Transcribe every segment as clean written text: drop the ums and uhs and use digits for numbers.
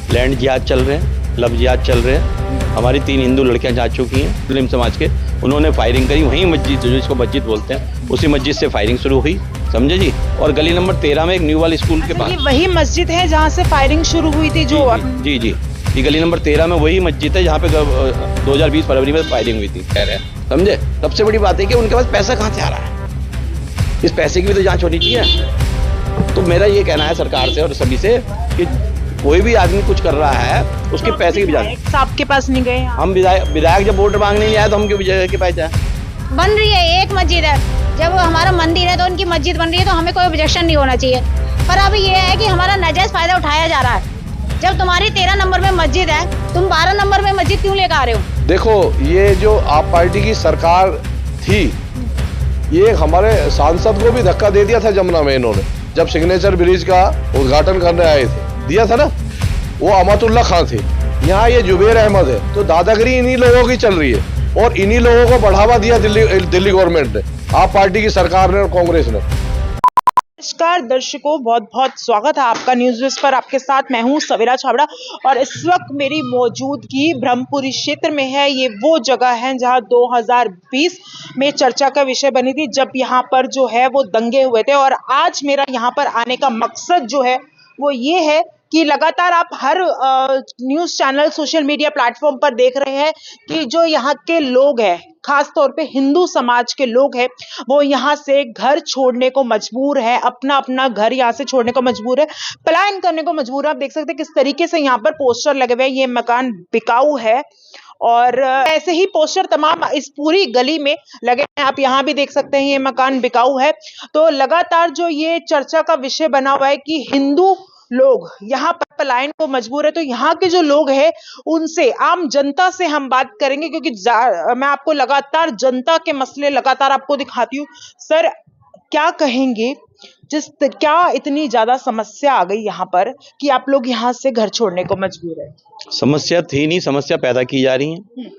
Land जिहाद चल रहे हैं, लव जिहाद चल रहे हैं। हमारी 3 हिंदू लड़कियां जा चुकी हैं मुस्लिम समाज के, उन्होंने फायरिंग करी वहीं मस्जिद, जिसको मस्जिद बोलते हैं, उसी मस्जिद से फायरिंग शुरू हुई, समझे जी। और गली नंबर 13 में एक न्यू वाली स्कूल के पास, ये वही मस्जिद है जहाँ से फायरिंग शुरू हुई थी जो जी जी, ये गली नंबर 13 में वही मस्जिद है जहाँ पे 2020 फरवरी में फायरिंग हुई थी, समझे। सबसे बड़ी बात है कि उनके पास पैसा कहाँ से आ रहा है, इस पैसे की भी तो जांच होनी चाहिए। तो मेरा ये कहना है सरकार से और सभी से कि कोई भी आदमी कुछ कर रहा है उसके पैसे की भी जांच। आपके पास नहीं गए? हम विधायक जब वोट मांगने नहीं आए तो हम क्यों विधायक के पास जाए? बन रही है एक मस्जिद है, जब हमारा मंदिर है तो उनकी मस्जिद बन रही है तो हमें कोई ऑब्जेक्शन नहीं होना चाहिए। पर अभी ये है कि हमारा नाजायज फायदा उठाया जा रहा है। जब तुम्हारी 13 नंबर में मस्जिद है, तुम 12 नंबर में मस्जिद क्यों लेकर आ रहे हो? देखो, ये जो आप पार्टी की सरकार थी, ये हमारे सांसद को भी धक्का दे दिया था जमुना में। इन्होंने जब सिग्नेचर ब्रिज का उद्घाटन करने आए थे, दिया था ना, वो अमतुल्ला खान थे। यहाँ ये जुबेर अहमद है, तो दादागिरी इन्हीं लोगों की चल रही है और इन्हीं लोगों को बढ़ावा दिया दिल्ली गवर्नमेंट ने, आप पार्टी की सरकार ने और कांग्रेस ने। नमस्कार दर्शकों, बहुत बहुत स्वागत है आपका न्यूज़ विश पर। आपके साथ मैं हूं सवेरा छाबड़ा और इस वक्त मेरी मौजूदगी ब्रह्मपुरी क्षेत्र में है। ये वो जगह है जहां 2020 में चर्चा का विषय बनी थी, जब यहां पर जो है वो दंगे हुए थे। और आज मेरा यहां पर आने का मकसद जो है वो ये है कि लगातार आप हर news channel, social media platform पर देख रहे हैं कि जो यहाँ के लोग हैं, खास तौर पे हिंदू समाज के लोग हैं, वो यहाँ से घर छोड़ने को मजबूर है, अपना अपना घर यहाँ से छोड़ने को मजबूर है, पलायन करने को मजबूर है। आप देख सकते हैं किस तरीके से यहाँ पर पोस्टर लगे हुए हैं, ये मकान बिकाऊ है। और ऐसे ही पोस्टर तमाम इस पूरी गली में लगे हैं। आप यहाँ भी देख सकते हैं ये मकान बिकाऊ है। तो लगातार जो ये चर्चा का विषय बना हुआ है कि हिंदू लोग यहाँ पर पलायन को मजबूर है। तो यहाँ के जो लोग हैं उनसे, आम जनता से हम बात करेंगे, क्योंकि मैं आपको लगातार जनता के मसले लगातार आपको दिखाती हूँ। सर, क्या कहेंगे, क्या इतनी ज्यादा समस्या आ गई यहाँ पर कि आप लोग यहाँ से घर छोड़ने को मजबूर है? समस्या थी नहीं, समस्या पैदा की जा रही है।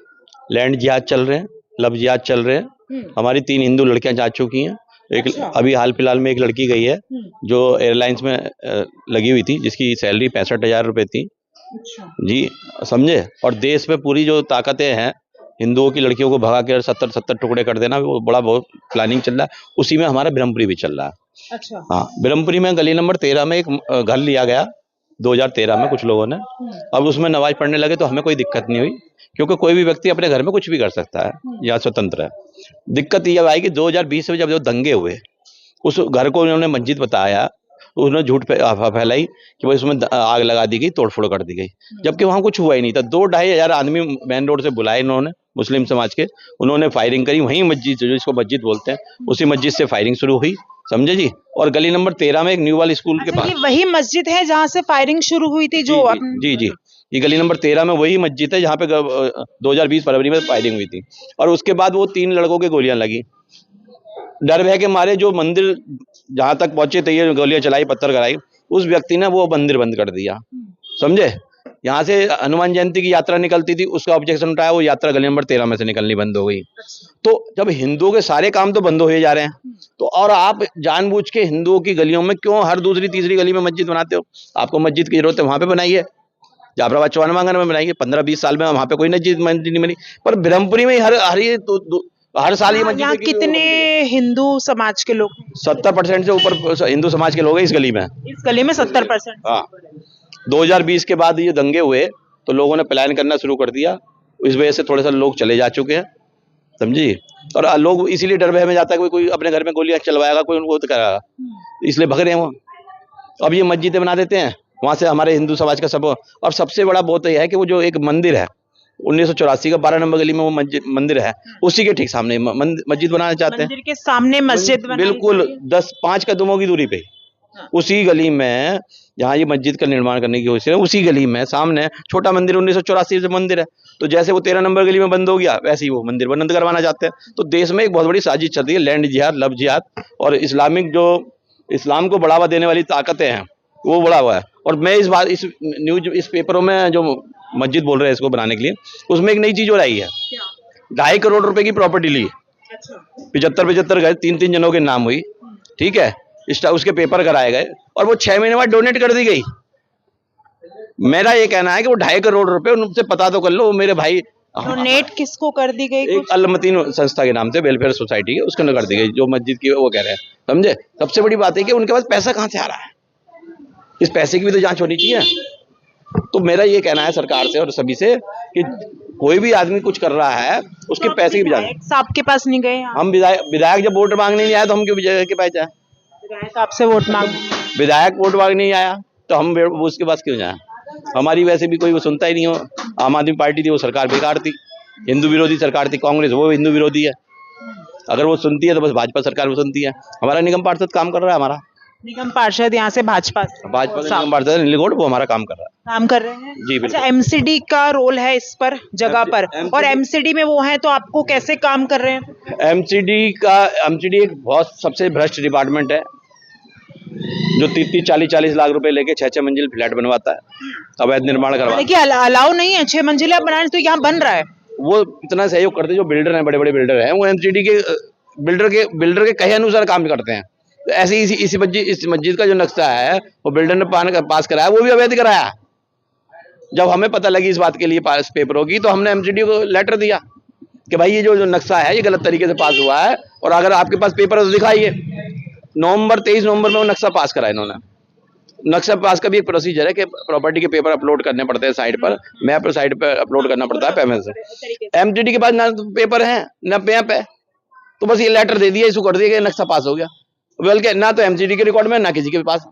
लैंड जिहाद चल रहे हैं, लव जिहाद चल रहे हैं। हमारी 3 हिंदू लड़कियां जा चुकी हैं। एक अभी हाल फिलहाल में एक लड़की गई है जो एयरलाइंस में लगी हुई थी, जिसकी सैलरी 65,000 रुपए थी जी, समझे। और देश में पूरी जो ताकतें हैं हिंदुओं की लड़कियों को भगा के 70 टुकड़े कर देना, वो बड़ा बहुत प्लानिंग चल रहा है। उसी में हमारा ब्रह्मपुरी भी चल रहा है। अच्छा। हाँ, ब्रह्मपुरी में गली नंबर 13 में एक घर लिया गया 2013 में कुछ लोगों ने। अब उसमें नमाज पढ़ने लगे तो हमें कोई दिक्कत नहीं हुई, क्योंकि कोई भी व्यक्ति अपने घर में कुछ भी कर सकता है, यहाँ स्वतंत्र है। दिक्कत ये आई कि 2020 में जब जो दंगे हुए, उस घर को उन्होंने मस्जिद बताया, उन्होंने झूठ फैलाई कि भाई उसमें आग लगा दी गई, तोड़फोड़ कर दी गई, जबकि वहाँ कुछ हुआ ही नहीं था। 2-2.5 हजार आदमी मेन रोड से बुलाए इन्होंने, मुस्लिम समाज के, उन्होंने फायरिंग करी वहीं मस्जिद, जिसको मस्जिद बोलते हैं, उसी मस्जिद से फायरिंग शुरू हुई, समझे जी। और गली नंबर 13 में एक न्यू वाली स्कूल के पास, ये वही मस्जिद है जहाँ से फायरिंग शुरू हुई थी जो जी जी, ये गली नंबर 13 में वही मस्जिद है जहाँ पे 2020 फरवरी में फायरिंग हुई थी। और उसके बाद वो 3 लड़कों के गोलियां लगी, डर भय के मारे जो मंदिर जहां तक पहुंचे थे, ये गोलियां चलाई, पत्थर कराई, उस व्यक्ति ने वो मंदिर बंद कर दिया, समझे। यहाँ से हनुमान जयंती की यात्रा निकलती थी, उसका ऑब्जेक्शन उठाया, वो यात्रा गली नंबर 13 में से निकलनी बंद हो गई। तो जब हिंदुओं के सारे काम तो बंद हो जा रहे हैं, तो और आप जानबूझ के हिंदुओं की गलियों में क्यों हर दूसरी तीसरी गली में मस्जिद बनाते हो? आपको मस्जिद की जरूरत है, वहां पे बनाइए, जाफराबाद चौहानवांगन में बनाइए। 15-20 साल में वहां पे कोई मस्जिद नहीं बनी, पर ब्रह्मपुरी में हर साल ये मस्जिद। यहाँ कितने हिंदू समाज के लोग? 70% से ऊपर हिंदू समाज के लोग हैं इस गली में। इस गली में 70%? हाँ, 2020 के बाद ये दंगे हुए तो लोगों ने प्लान करना शुरू कर दिया, इस वजह से थोड़े से लोग चले जा चुके हैं, समझी। और लोग इसीलिए डर भय में जाता है, कोई अपने घर में गोलियां चलवाएगा, कोई उनको कराएगा, इसलिए भग रहे हैं वो। अब ये मस्जिदें बना देते हैं, वहां से हमारे हिंदू समाज का सब। और सबसे बड़ा बहुत यह है कि वो जो एक मंदिर है 1984 का 12 नंबर गली में वो मंदिर है, उसी के ठीक सामने मस्जिद बनाना चाहते हैं। मंदिर के सामने मस्जिद बिल्कुल 10-5 कदमों की दूरी पे, उसी गली में जहाँ ये मस्जिद का निर्माण करने की कोशिश है, उसी गली में सामने छोटा मंदिर 1984 से मंदिर है। तो जैसे वो 13 नंबर गली में बंद हो गया, वैसे ही वो मंदिर बंद करवाना चाहते हैं। तो देश में एक बहुत बड़ी साजिश चल रही है, लैंड जिहाद, लव जिहाद, और इस्लामिक जो इस्लाम को बढ़ावा देने वाली ताकतें हैं वो बढ़ा हुआ है। और मैं इस बात इस पेपरों में जो मस्जिद बोल रहे हैं इसको बनाने के लिए, उसमें एक नई चीज हो रही है, 2.5 करोड़ रुपए की प्रॉपर्टी ली, 75 गए, 3 जनों के नाम हुई, ठीक है, उसके पेपर कराए गए और वो 6 महीने बाद डोनेट कर दी गई। मेरा ये कहना है कि वो 2.5 करोड़ रुपए उनसे पता तो कर लो, वो मेरे भाई डोनेट किसको कर दी गई एक अलमतीन संस्था के नाम से वेलफेयर सोसाइटी है, उसके अंदर कर दी गई, जो मस्जिद की वो कह रहे हैं, समझे। सबसे बड़ी बात है कि उनके पास पैसा कहाँ से आ रहा है, इस पैसे की भी तो जांच होनी चाहिए। तो मेरा ये कहना है सरकार से और सभी से कि कोई भी आदमी कुछ कर रहा है उसके पैसे की भी जांच। साहब के पास नहीं गए आप? हम विधायक जब वोट मांगने नहीं आया तो हम क्यों विजय के पास जाए? विधायक आपसे वोट मांग विधायक वोट मांगने नहीं आया तो हम उसके पास क्यों जाए? हमारी वैसे भी कोई वो सुनता ही नहीं हो। आम आदमी पार्टी थी, वो सरकार बेकार थी, हिंदू विरोधी सरकार थी। कांग्रेस वो हिंदू विरोधी है, अगर वो सुनती है तो बस भाजपा सरकार वो सुनती है। हमारा निगम पार्षद काम कर रहा है, हमारा निगम पार्षद यहाँ से भाजपा का निगम पार्षद नीलगोड़ वो हमारा काम कर रहा है, काम कर रहे हैं। जी बिल्कुल। अच्छा, एमसीडी का रोल है इस पर जगह पर, और एमसीडी में वो है तो आपको कैसे काम कर रहे हैं? एमसीडी एक बहुत सबसे भ्रष्ट डिपार्टमेंट है, जो 30-40 लाख रुपए लेके 6 मंजिल फ्लैट बनवाता है, अवैध निर्माण करवाता है। देखिए अलाउ नहीं है 6 मंजिला बनाने, तो यहाँ बन रहा है। वो इतना सहयोग करते जो बिल्डर हैं, बड़े बड़े बिल्डर हैं, वो एमसीडी के बिल्डर के कहे अनुसार काम करते हैं। तो ऐसे ही इस मस्जिद का जो नक्शा है वो बिल्डर ने पास कराया, वो भी अवैध कराया। जब हमें पता लगी इस बात के लिए पेपरों की, तो हमने एमसीडी को लेटर दिया कि भाई ये जो नक्शा है ये गलत तरीके से पास हुआ है, और अगर आपके पास पेपर है तो दिखाइए। 23 नवंबर में वो नक्शा पास करा इन्होंने। नक्शा पास का भी एक प्रोसीजर है कि प्रॉपर्टी के पेपर अपलोड करने पड़ते हैं साइट पर, मैप पर साइट पर अपलोड करना पड़ता है पेमेंट से। एमसीडी के पास ना पेपर है ना मैप है, तो बस ये लेटर दे दिया, इसको कर दिया कि नक्शा पास हो गया, बल्कि ना तो एमसीडी के रिकॉर्ड में ना किसी के पास।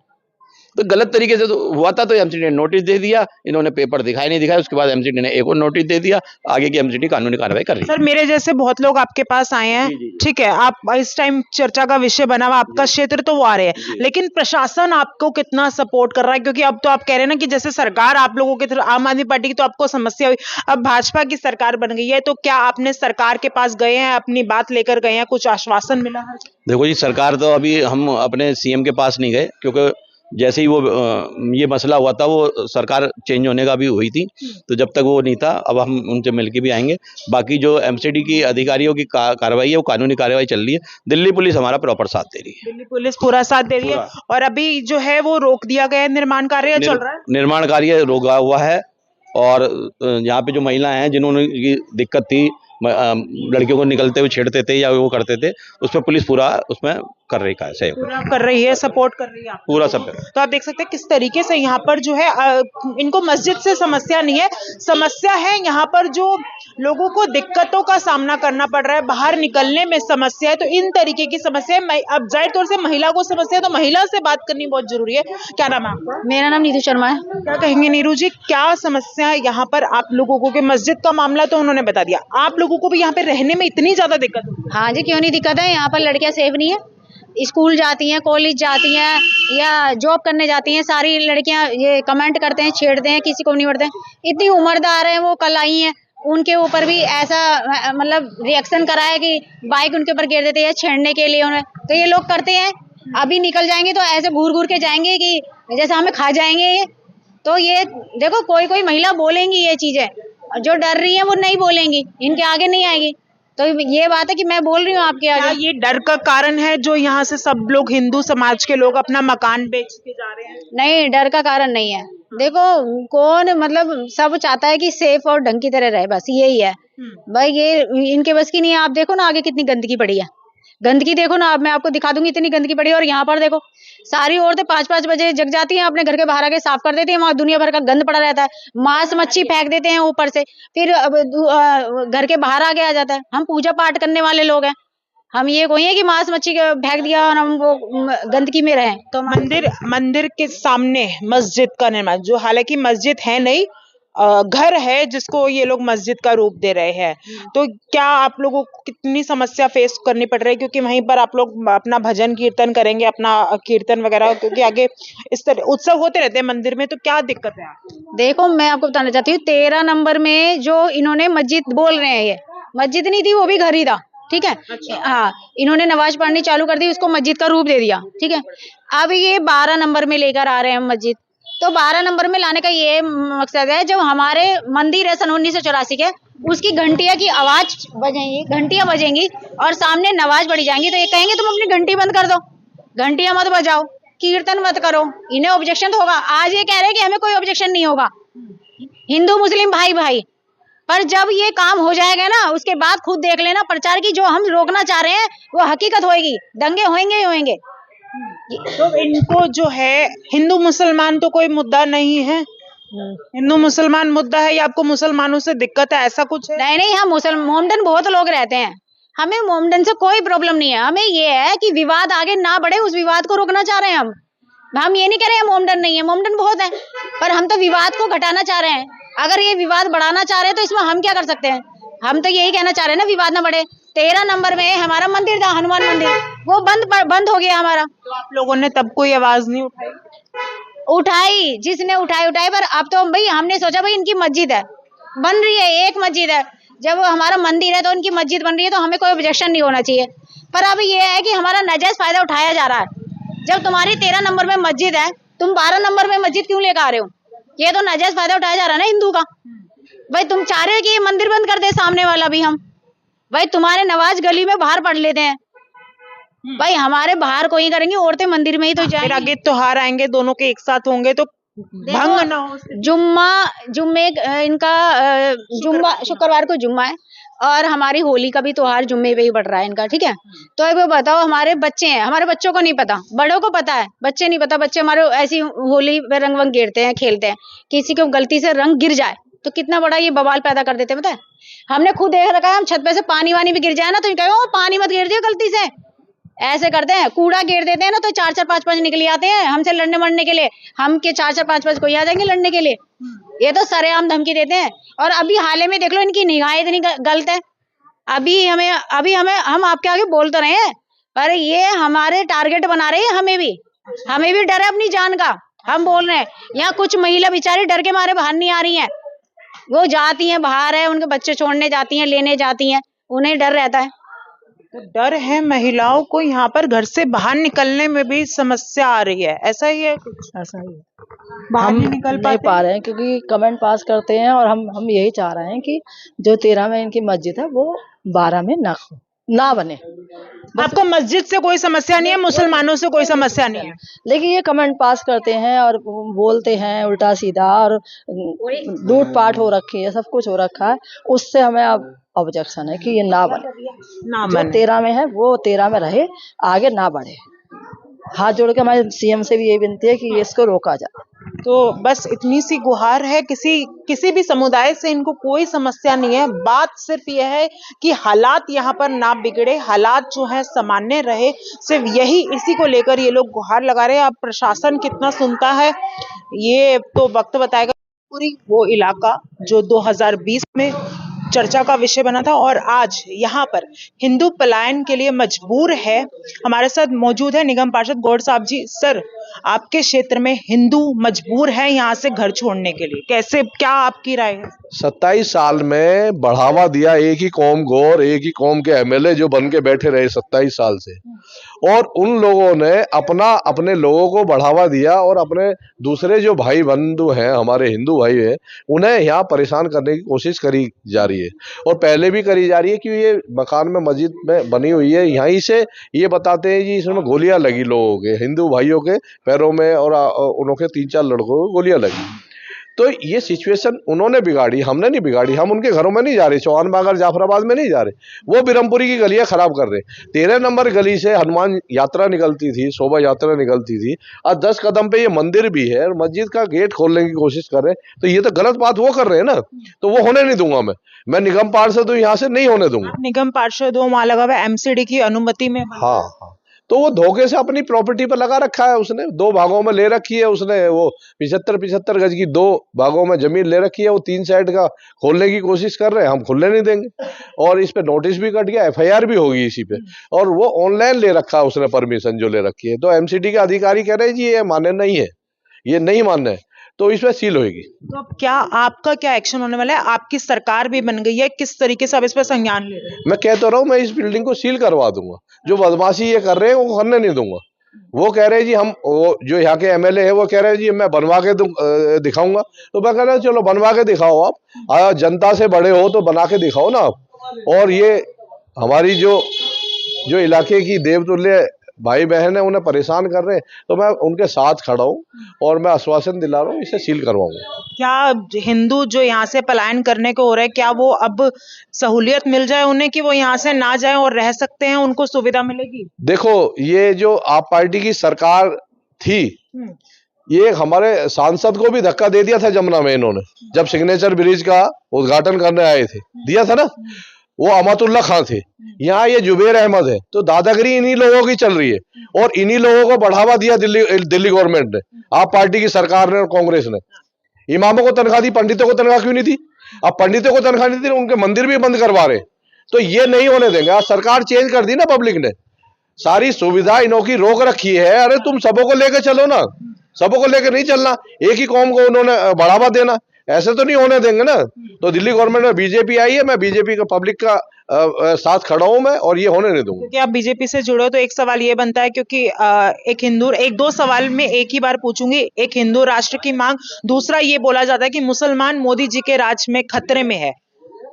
तो गलत तरीके से तो हुआ था, तो एमसीडी ने नोटिस दे दिया, इन्होंने पेपर दिखाई नहीं दिखाया, उसके बाद एमसीडी ने एक और नोटिस दे दिया, आगे की एमसीडी कानूनी कार्रवाई कर रही है। सर, मेरे जैसे बहुत लोग आपके पास आए हैं, ठीक है, आप इस टाइम चर्चा का विषय बना हुआ आपका क्षेत्र, तो वो आ रहे हैं, लेकिन प्रशासन आपको कितना सपोर्ट कर रहा है? क्योंकि अब तो आप कह रहे हैं ना कि जैसे सरकार आप लोगों की तरफ, आम आदमी पार्टी की तो आपको समस्या हुई, अब भाजपा की सरकार बन गई है, तो क्या आपने सरकार के पास गए हैं, अपनी बात लेकर गए हैं, कुछ आश्वासन मिला है? देखो जी, सरकार तो अभी हम अपने सीएम के पास नहीं गए, क्योंकि जैसे ही वो ये मसला हुआ था, वो सरकार चेंज होने का भी हुई थी, तो जब तक वो नहीं था, अब हम उनसे मिलके भी आएंगे। बाकी जो एमसीडी की अधिकारियों की कार्रवाई है, वो कानूनी कार्रवाई चल रही है। दिल्ली पुलिस हमारा प्रॉपर साथ दे रही है, दिल्ली पुलिस पूरा साथ दे रही है, और अभी जो है वो रोक दिया गया है, निर्माण कार्य चल रहा है, निर्माण कार्य रोका हुआ है। और यहाँ पे जो महिलाएं हैं जिन्होंने दिक्कत थी, लड़कियों को निकलते हुए छेड़ते थे या वो करते थे, उस पर पुलिस पूरा उसमें कर रही है, सहयोग पूरा कर रही है, सपोर्ट कर रही है पूरा सब। तो आप देख सकते हैं किस तरीके से यहाँ पर जो है इनको मस्जिद से समस्या नहीं है, समस्या है यहाँ पर जो लोगों को दिक्कतों का सामना करना पड़ रहा है, बाहर निकलने में समस्या है, तो इन तरीके की समस्या है। अब जाहिर तौर से महिला को समस्या है, तो महिला से बात करनी बहुत जरूरी है। क्या नाम है आपका? मेरा नाम नीतू शर्मा है। क्या कहेंगे नीरू जी, क्या समस्या है यहाँ पर आप लोगों को? मस्जिद का मामला तो उन्होंने बता दिया, आप लोगों को भी यहाँ पे रहने में इतनी ज्यादा दिक्कत होती है? हाँ जी, क्यों नहीं दिक्कत है, यहाँ पर लड़कियां सेफ नहीं है, स्कूल जाती हैं, कॉलेज जाती हैं या जॉब करने जाती हैं, सारी लड़कियां ये कमेंट करते हैं, छेड़ते हैं, किसी को नहीं बढ़ते हैं। इतनी उम्रदार है, वो कल आई हैं, उनके ऊपर भी ऐसा मतलब रिएक्शन करा है कि बाइक उनके ऊपर गिर देते हैं छेड़ने के लिए उन्हें। तो ये लोग करते हैं, अभी निकल जाएंगे तो ऐसे घूर घूर के जाएंगे कि जैसे हमें खा जाएंगे ये। तो ये देखो, कोई कोई महिला बोलेंगी ये चीजें, जो डर रही है वो नहीं बोलेंगी, इनके आगे नहीं आएगी। तो ये बात है कि मैं बोल रही हूँ आपके आगे। ये डर का कारण है जो यहाँ से सब लोग, हिंदू समाज के लोग अपना मकान बेच के जा रहे हैं? नहीं, डर का कारण नहीं है। देखो, कौन मतलब सब चाहता है कि सेफ और ढंग की तरह रहे, बस यही है भाई। ये इनके बस की नहीं है। आप देखो ना आगे कितनी गंदगी पड़ी है, गंदगी देखो ना, अब मैं आपको दिखा दूंगी, इतनी गंदगी पड़ी है। और यहाँ पर देखो, सारी औरतें 5-5 बजे जग जाती हैं, अपने घर के बाहर आके साफ कर देती हैं, वहां दुनिया भर का गंद पड़ा रहता है, मांस मच्छी फेंक देते हैं ऊपर से, फिर घर के बाहर आके आ जाता है। हम पूजा पाठ करने वाले लोग हैं, हम ये कोई है कि मांस मच्छी फेंक दिया और हम वो गंदगी में रहे। तो मंदिर के सामने मस्जिद का निर्माण, जो हालांकि मस्जिद है नहीं, घर है, जिसको ये लोग मस्जिद का रूप दे रहे हैं, तो क्या आप लोगों को कितनी समस्या फेस करनी पड़ रही है? क्योंकि वहीं पर आप लोग अपना भजन कीर्तन करेंगे, अपना कीर्तन वगैरह, क्योंकि आगे इस तरह उत्सव होते रहते हैं मंदिर में, तो क्या दिक्कत है? देखो, मैं आपको बताना चाहती हूँ, 13 नंबर में जो इन्होंने मस्जिद बोल रहे हैं, ये मस्जिद नहीं थी, वो भी घर ही था, ठीक है। हाँ, इन्होंने नमाज पढ़नी चालू कर दी, उसको मस्जिद का रूप दे दिया, ठीक है। अब ये 12 नंबर में लेकर आ रहे हैं मस्जिद, तो 12 नंबर में लाने का ये मकसद है, जब हमारे मंदिर है सन 1984 के, उसकी घंटिया की आवाज बजेंगी, घंटियां बजेंगी और सामने नमाज पढ़ी जाएंगी, तो ये कहेंगे तुम अपनी घंटी बंद कर दो, घंटियां मत बजाओ। कीर्तन मत करो, इन्हें ऑब्जेक्शन तो होगा। आज ये कह रहे हैं कि हमें कोई ऑब्जेक्शन नहीं होगा, हिंदू मुस्लिम भाई भाई, पर जब ये काम हो जाएगा ना उसके बाद खुद देख लेना, प्रचार की जो हम रोकना चाह रहे हैं वो हकीकत होएगी, दंगे होंगे ही होंगे। तो इनको जो है हिंदू मुसलमान तो कोई मुद्दा नहीं है, हिंदू मुसलमान मुद्दा है या आपको मुसलमानों से दिक्कत है, ऐसा कुछ है? नहीं नहीं, हम मुसलमान मोमडन बहुत लोग रहते हैं, हमें मोमडन से कोई प्रॉब्लम नहीं है। हमें ये है कि विवाद आगे ना बढ़े, उस विवाद को रोकना चाह रहे हैं हम ये नहीं कह रहे हैं मोमडन नहीं है, मोमडन बहुत है, पर हम तो विवाद को घटाना चाह रहे हैं। अगर ये विवाद बढ़ाना चाह रहे हैं तो इसमें हम क्या कर सकते हैं? हम तो यही कहना चाह रहे हैं ना, विवाद ना बढ़े। 13 नंबर में हमारा मंदिर था, हनुमान मंदिर, वो बंद हो गया हमारा। तो आप लोगों ने तब कोई आवाज नहीं उठाई? उठाई, जिसने उठाई, पर अब तो भाई हमने सोचा भाई इनकी मस्जिद है, बन रही है, एक मस्जिद है, जब हमारा मंदिर है तो उनकी मस्जिद बन रही है तो हमें कोई ऑब्जेक्शन नहीं होना चाहिए। पर अब ये है कि हमारा नाजायज फायदा उठाया जा रहा है। जब तुम्हारी 13 नंबर में मस्जिद है, तुम 12 नंबर में मस्जिद क्यों लेकर आ रहे हो? ये तो नाजायज फायदा उठाया जा रहा है ना हिंदू का। भाई तुम चाह रहे हो कि ये मंदिर बंद कर दे सामने वाला भी, हम भाई तुम्हारे नवाज गली में बाहर पढ़ लेते हैं, भाई हमारे बाहर कोई करेंगे, औरतें मंदिर में ही तो फिर जाएंगी। आगे त्योहार आएंगे, दोनों के एक साथ होंगे तो भंग ना हो। जुम्मा शुक्रवार को जुम्मा है और हमारी होली का भी त्योहार जुम्मे पे ही पड़ रहा है इनका, ठीक है। तो अब ये बताओ, हमारे बच्चे हैं, हमारे बच्चों को नहीं पता, बड़ों को पता है, बच्चे नहीं पता। बच्चे हमारे ऐसी होली पे रंग वंग गिरते हैं, खेलते हैं, किसी को गलती से रंग गिर जाए तो कितना बड़ा ये बवाल पैदा कर देते हैं, पता है। हमने खुद देख रखा है, हम छत पे से पानी वानी भी गिर जाए ना तो कहो पानी मत गिर दियो गलती से, ऐसे करते हैं। कूड़ा गिर देते हैं ना तो 4-4 5-5 निकल आते हैं हमसे लड़ने मरने के लिए, हम के 4-4 5-5 कोई आ जाएंगे लड़ने के लिए। ये तो सरेआम धमकी देते हैं। और अभी हाल में देख लो, इनकी निगाहें इतनी गलत है। अभी हमें हम आपके आगे बोल तो रहे हैं, पर ये हमारे टारगेट बना रहे हैं, हमें भी डर है अपनी जान का। हम बोल रहे हैं, यहाँ कुछ महिला बेचारी डर के मारे बाहर नहीं आ रही हैं, वो जाती हैं बाहर है, उनके बच्चे छोड़ने जाती हैं, लेने जाती हैं, उन्हें डर रहता है। तो डर है महिलाओं को, यहाँ पर घर से बाहर निकलने में भी समस्या आ रही है, ऐसा ही है कुछ? ऐसा ही है। बाहर हम नहीं निकल नहीं पा रहे हैं क्योंकि कमेंट पास करते हैं और हम यही चाह रहे हैं कि जो 13 में इनकी मस्जिद है वो 12 में ना बने। आपको मस्जिद से कोई समस्या नहीं है, मुसलमानों से कोई समस्या नहीं है? लेकिन ये कमेंट पास करते हैं और बोलते हैं उल्टा सीधा और लूटपाट हो रखी है, सब कुछ हो रखा है, उससे हमें अब ऑब्जेक्शन है कि ये ना बने। जो 13 में है वो 13 में रहे, आगे ना बढ़े। हाथ जोड़ के हमारे सीएम से भी ये विनती है कि इसको रोका जाए। तो बस इतनी सी गुहार है, किसी भी समुदाय से इनको कोई समस्या नहीं है। बात सिर्फ यह है कि हालात यहाँ पर ना बिगड़े, हालात जो है सामान्य रहे, सिर्फ यही, इसी को लेकर ये लोग गुहार लगा रहे हैं। अब प्रशासन कितना सुनता है ये तो वक्त बताएगा। पूरी वो इलाका जो 2020 में चर्चा का विषय बना था और आज यहाँ पर हिंदू पलायन के लिए मजबूर है। हमारे साथ मौजूद है निगम पार्षद गौड़ साहब जी। सर, आपके क्षेत्र में हिंदू मजबूर है यहाँ से घर छोड़ने के लिए, कैसे, क्या आपकी राय है? 27 साल में बढ़ावा दिया एक ही कौम को और एक ही कौम के एमएलए जो बन के बैठे रहे 27 साल से, और उन लोगों ने अपने लोगों को बढ़ावा दिया और अपने दूसरे जो भाई बंधु हैं, हमारे हिंदू भाई हैं, उन्हें यहाँ परेशान करने की कोशिश करी जा रही है और पहले भी करी जा रही है कि ये मकान में मस्जिद में बनी हुई है, यहीं से ये बताते हैं जी इसमें गोलियां लगी लोगों के, हिंदू भाइयों के पैरों में और उनके 3-4 लड़कों को गोलियां लगी। तो ये सिचुएशन उन्होंने बिगाड़ी, हमने नहीं बिगाड़ी। हम उनके घरों में नहीं जा रहे, चौहान बागर जाफराबाद में नहीं जा रहे, वो बिरमपुरी की गलियां खराब कर रहे। 13 नंबर गली से हनुमान यात्रा निकलती थी, शोभा यात्रा निकलती थी, और 10 कदम पे ये मंदिर भी है और मस्जिद का गेट खोलने की कोशिश कर रहे हैं। तो ये तो गलत बात वो कर रहे हैं ना, तो वो होने नहीं दूंगा मैं निगम पार्षद हूँ, यहाँ से नहीं होने दूंगा। निगम पार्षद हो, वहां लगा हुआ एमसीडी की अनुमति में। हाँ, तो वो धोखे से अपनी प्रॉपर्टी पर लगा रखा है, उसने 2 भागों में ले रखी है, उसने वो 75 गज की 2 भागों में जमीन ले रखी है, वो 3 साइड का खोलने की कोशिश कर रहे हैं, हम खुलने नहीं देंगे। और इस पे नोटिस भी कट गया, एफआईआर भी होगी इसी पे, और वो ऑनलाइन ले रखा है उसने परमिशन जो ले रखी है। तो एमसीडी के अधिकारी कह रहे हैं जी ये मान्य नहीं है, ये नहीं मान्य है, तो इस पे सील होगी। तो अब क्या आपका क्या एक्शन होने वाला है? आपकी सरकार भी बन गई है, किस तरीके से आप इस पर संज्ञान ले रहे हैं? मैं कह तो रहा हूँ, मैं इस बिल्डिंग को सील करवा दूंगा, जो बदमाशी ये कर रहे हैं वो करने नहीं दूंगा। वो कह रहे हैं जी हम, वो जो यहाँ के एमएलए है वो कह रहे हैं जी मैं बनवा के दिखाऊंगा, तो मैं कह रहा हूँ चलो बनवा के दिखाओ आप, जनता से बड़े हो तो बना के दिखाओ ना आप। और ये हमारी जो इलाके की देवतुल्य भाई बहन है उन्हें परेशान कर रहे हैं, तो मैं उनके साथ खड़ा हूँ और मैं आश्वासन दिला रहा हूँ इसे सील करवाऊंगा। क्या हिंदू जो यहाँ से पलायन करने को हो रहे हैं, क्या वो अब सहूलियत मिल जाए उन्हें कि वो यहाँ से ना जाए और रह सकते हैं, उनको सुविधा मिलेगी? देखो, ये जो आप पार्टी की सरकार थी, ये हमारे सांसद को भी धक्का दे दिया था जमुना में इन्होंने, जब सिग्नेचर ब्रिज का उद्घाटन करने आए थे, दिया था ना। वो अमातुल्ला खान थे, यहाँ ये जुबैर अहमद है, तो दादागिरी इन्हीं लोगों की चल रही है और इन्हीं लोगों को बढ़ावा दिया दिल्ली गवर्नमेंट ने, आप पार्टी की सरकार ने और कांग्रेस ने। इमामों को तनख्वाह दी, पंडितों को तनख्वाह क्यों नहीं दी? अब पंडितों को तनख्वाह नहीं दी, उनके मंदिर भी बंद करवा रहे, तो ये नहीं होने देंगे। आज सरकार चेंज कर दी ना पब्लिक ने, सारी सुविधा इन्हों की रोक रखी है। अरे तुम सबों को लेकर चलो ना, सबों को लेकर नहीं चलना, एक ही कौम को उन्होंने बढ़ावा देना, ऐसे तो नहीं होने देंगे ना। तो दिल्ली गवर्नमेंट में बीजेपी आई है, मैं बीजेपी का पब्लिक का साथ खड़ा हूं मैं, और ये होने नहीं दूंगा। क्योंकि आप बीजेपी से जुड़े हो तो एक सवाल ये बनता है, क्योंकि एक दो सवाल में एक ही बार पूछूंगी। एक हिंदू राष्ट्र की मांग, दूसरा ये बोला जाता है कि मुसलमान मोदी जी के राज में खतरे में है।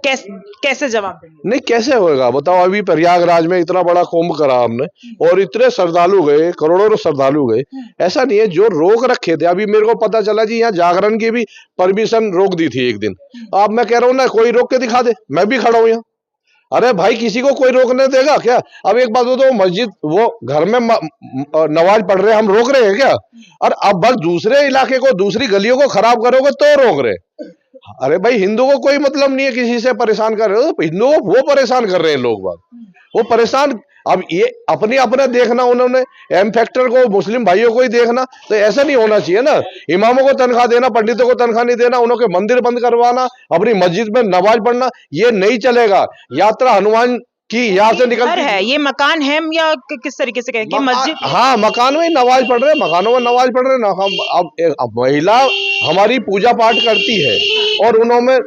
कैसे जवाब देंगे? नहीं, कैसे होगा बताओ? अभी प्रयागराज में इतना बड़ा कुंभ करा हमने और इतने श्रद्धालु गए, करोड़ों श्रद्धालु गए। ऐसा नहीं है, जो रोक रखे थे, अभी मेरे को पता चला जी यहाँ जागरण की भी परमिशन रोक दी थी एक दिन। अब मैं कह रहा हूँ ना, कोई रोक के दिखा दे, मैं भी खड़ा हूँ यहाँ। अरे भाई, किसी को कोई रोकने देगा क्या? अब एक बात बताओ, मस्जिद वो घर में नमाज पढ़ रहे हैं, हम रोक रहे हैं क्या? और अब बस दूसरे इलाके को, दूसरी गलियों को खराब करोगे तो रोक रहे। अरे भाई, हिंदू को कोई मतलब नहीं है किसी से परेशान कर रहे हो, हिंदुओं को वो परेशान कर रहे हैं लोग बात, वो परेशान। अब ये अपने देखना, उन्होंने एम फैक्टर को, मुस्लिम भाइयों को ही देखना, तो ऐसा नहीं होना चाहिए ना। इमामों को तनख्वाह देना, पंडितों को तनख्वाह नहीं देना, उनके मंदिर बंद करवाना, अपनी मस्जिद में नमाज पढ़ना, ये नहीं चलेगा। यात्रा हनुमान की यहाँ से निकलती है, ये मकान है या किस तरीके से कहें कि मस्जिद? हाँ, मकान में नमाज पढ़ रहे, मकानों में नमाज पढ़ रहे ना। हम अब महिला हमारी पूजा पाठ करती है और उन्होंने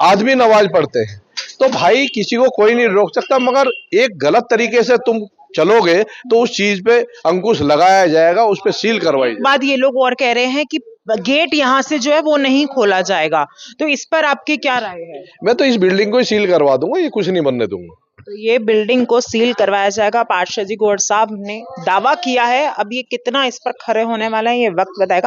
आदमी नमाज पढ़ते हैं, तो भाई किसी को कोई नहीं रोक सकता। मगर एक गलत तरीके से तुम चलोगे तो उस चीज पे अंकुश लगाया जाएगा, उस पे सील करवाई जाएगी। बाद ये लोग और कह रहे हैं कि गेट यहाँ से जो है वो नहीं खोला जाएगा, तो इस पर आपकी क्या राय है? मैं तो इस बिल्डिंग को ही सील करवा दूंगा, ये कुछ नहीं बनने दूंगा। तो ये बिल्डिंग को सील करवाया जाएगा, पार्षद जी गौड़ साहब ने दावा किया है। अब ये कितना इस पर खरे होने वाला है, ये वक्त बताएगा।